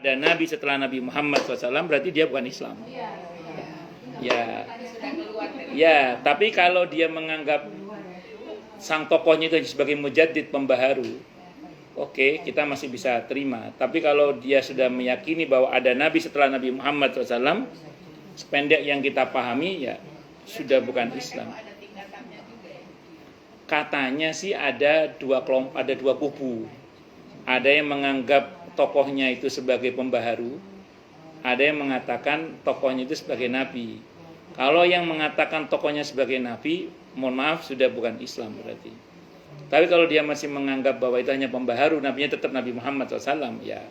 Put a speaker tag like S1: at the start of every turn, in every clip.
S1: ada nabi setelah Nabi Muhammad SAW, berarti dia bukan Islam. Ya, ya. Tapi kalau dia menganggap sang tokohnya itu sebagai mujaddid, pembaharu, oke, kita masih bisa terima. Tapi kalau dia sudah meyakini bahwa ada nabi setelah Nabi Muhammad SAW, sependek yang kita pahami, ya sudah bukan Islam. Katanya sih ada dua kelompok, ada dua kubu. Ada yang menganggap tokohnya itu sebagai pembaharu, ada yang mengatakan tokohnya itu sebagai nabi. Kalau yang mengatakan tokohnya sebagai nabi, mohon maaf, sudah bukan Islam berarti. Tapi kalau dia masih menganggap bahwa itu hanya pembaharu, nabinya tetap Nabi Muhammad SAW, ya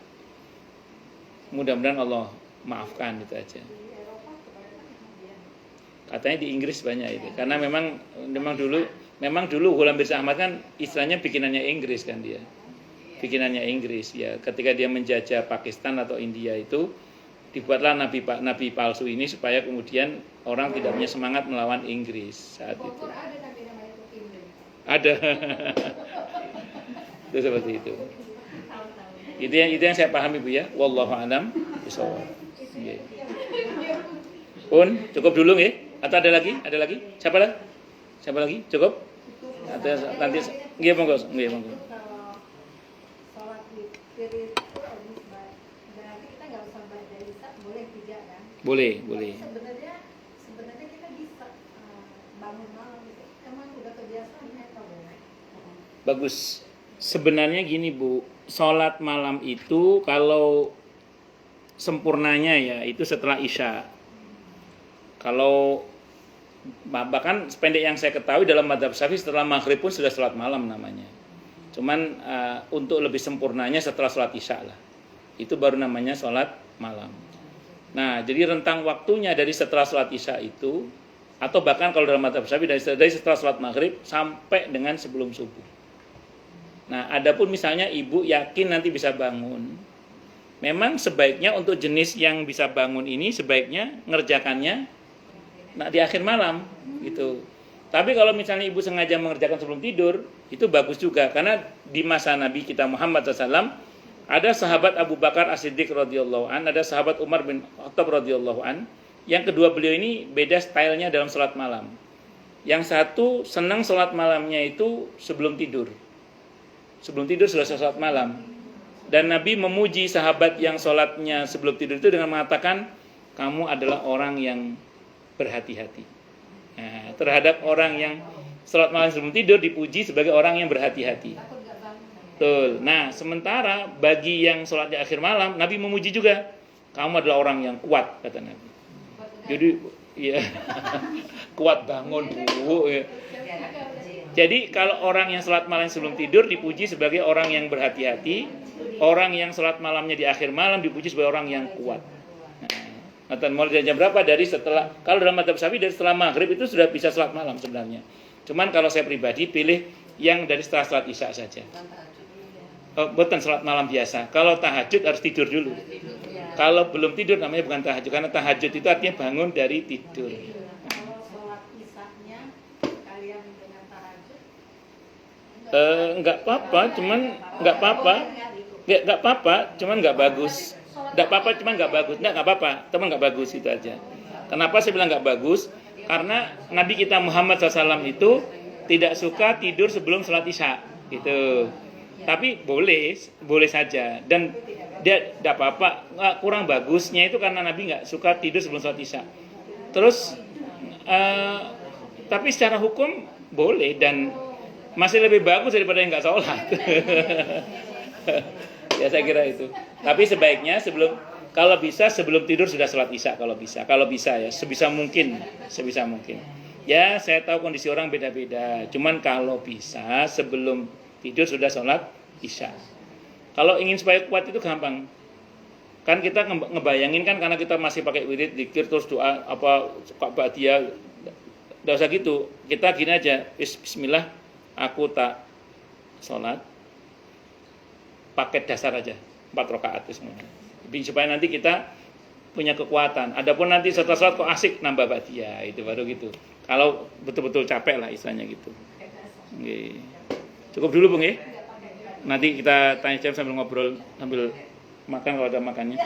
S1: mudah-mudahan Allah maafkan, itu aja. Katanya di Inggris banyak itu, karena memang dulu Ghulam Mirza Ahmad kan istilahnya bikinannya Inggris kan dia. Bikinannya Inggris ya. Ketika dia menjajah Pakistan atau India itu, dibuatlah nabi palsu ini supaya kemudian orang tidak punya semangat melawan Inggris saat itu. Ada. Itu seperti itu. Itu yang saya pahami Bu ya. Wallahu a'lam bishawab. Nggih. Pun cukup dulu nggih? Atau ada lagi? Ada lagi? Siapa lagi? Cukup? Atau nanti nggih monggo. Boleh.
S2: Sebenarnya kita bisa bangun malam itu. Emang udah kebiasaan atau boleh?
S1: Bagus. Sebenarnya gini Bu, sholat malam itu kalau sempurnanya ya itu setelah Isya. Kalau bahkan sependek yang saya ketahui dalam mazhab Syafi'i setelah maghrib pun sudah sholat malam namanya. Cuman untuk lebih sempurnanya setelah sholat Isya lah. Itu baru namanya sholat malam. Nah, jadi rentang waktunya dari setelah sholat Isya itu, atau bahkan kalau dalam mazhab Syafi'i dari setelah sholat maghrib sampai dengan sebelum subuh. Nah, adapun misalnya ibu yakin nanti bisa bangun, memang sebaiknya untuk jenis yang bisa bangun ini sebaiknya ngerjakannya di akhir malam gitu. Tapi kalau misalnya ibu sengaja mengerjakan sebelum tidur, itu bagus juga, karena di masa Nabi kita Muhammad SAW ada sahabat Abu Bakar As-Siddiq radhiyallahu an, ada sahabat Umar bin Khattab radhiyallahu an. Yang kedua beliau ini beda stylenya dalam sholat malam. Yang satu senang sholat malamnya itu sebelum tidur. Sebelum tidur sudah sholat malam. Dan Nabi memuji sahabat yang sholatnya sebelum tidur itu dengan mengatakan, kamu adalah orang yang berhati-hati. Nah, terhadap orang yang sholat malam sebelum tidur dipuji sebagai orang yang berhati-hati. Betul. Nah, sementara bagi yang sholat di akhir malam, Nabi memuji juga. Kamu adalah orang yang kuat, kata Nabi. Jadi, ya kuat bangun, Bu. Ya. Jadi, kalau orang yang sholat malam sebelum tidur dipuji sebagai orang yang berhati-hati, orang yang sholat malamnya di akhir malam dipuji sebagai orang yang kuat. Nah, mulai jam berapa? Dari setelah, kalau dalam mazhab Syafi'i dari setelah maghrib itu sudah bisa sholat malam sebenarnya. Cuman kalau saya pribadi pilih yang dari setelah sholat Isya saja. Bukan sholat malam biasa. Kalau tahajud harus tidur dulu. Kalau belum tidur namanya bukan tahajud, karena tahajud itu artinya bangun dari tidur.
S2: Kalau sholat Isyanya kalian dengan tahajud?
S1: Enggak apa-apa, cuman enggak apa-apa. Enggak apa-apa, cuman enggak bagus. Enggak apa-apa, cuman enggak bagus. Enggak apa-apa, teman enggak bagus itu aja. Kenapa saya bilang enggak bagus? Karena Nabi kita Muhammad SAW itu tidak suka tidur sebelum sholat Isya, gitu. Tapi boleh saja, dan dia tidak apa-apa. Kurang bagusnya itu karena Nabi nggak suka tidur sebelum sholat Isya. Terus tapi secara hukum boleh dan masih lebih bagus daripada yang nggak sholat. Ya saya kira itu. Tapi sebaiknya kalau bisa sebelum tidur sudah sholat Isya, kalau bisa ya, sebisa mungkin. Ya saya tahu kondisi orang beda-beda. Cuman kalau bisa sebelum tidur sudah sholat Isya. Kalau ingin supaya kuat itu gampang. Kan kita ngebayangin kan, karena kita masih pakai wirid, zikir, terus doa ba'diyah. Enggak usah gitu. Kita gini aja, bismillah, aku tak sholat, paket dasar aja 4 rakaat itu semuanya. Supaya nanti kita punya kekuatan. Adapun nanti setelah sholat kok asik nambah ba'diyah, itu baru gitu. Kalau betul-betul capek lah istilahnya gitu. Oke. Cukup dulu Bung ya. Nanti kita tanya jawab sambil ngobrol sambil Makan kalau ada makannya.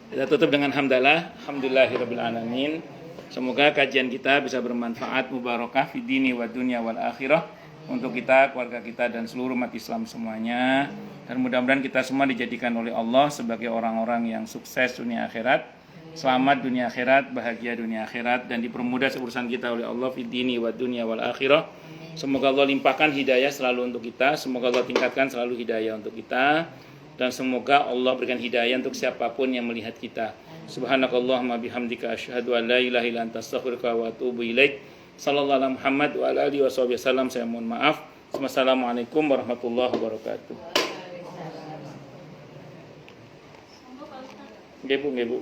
S1: Kita tutup dengan hamdalah. Alhamdulillahirabbil alamin. Semoga kajian kita bisa bermanfaat, mubarakah fid dini wa dunya wal akhirah untuk kita, keluarga kita dan seluruh umat Islam semuanya. Dan mudah-mudahan kita semua dijadikan oleh Allah sebagai orang-orang yang sukses dunia akhirat, selamat dunia akhirat, bahagia dunia akhirat, dan dipermudah urusan kita oleh Allah fid dini wa dunya wal akhirah. Semoga Allah limpahkan hidayah selalu untuk kita, semoga Allah tingkatkan selalu hidayah untuk kita, dan semoga Allah berikan hidayah untuk siapapun yang melihat kita. Subhanakallahumma bihamdika asyhadu an la ilaha illa anta astaghfiruka wa atubu ilaik. Sallallahu alaihi Muhammad wa ala alihi wasallam. Saya mohon maaf. Wassalamualaikum warahmatullahi wabarakatuh. Nggih Bu.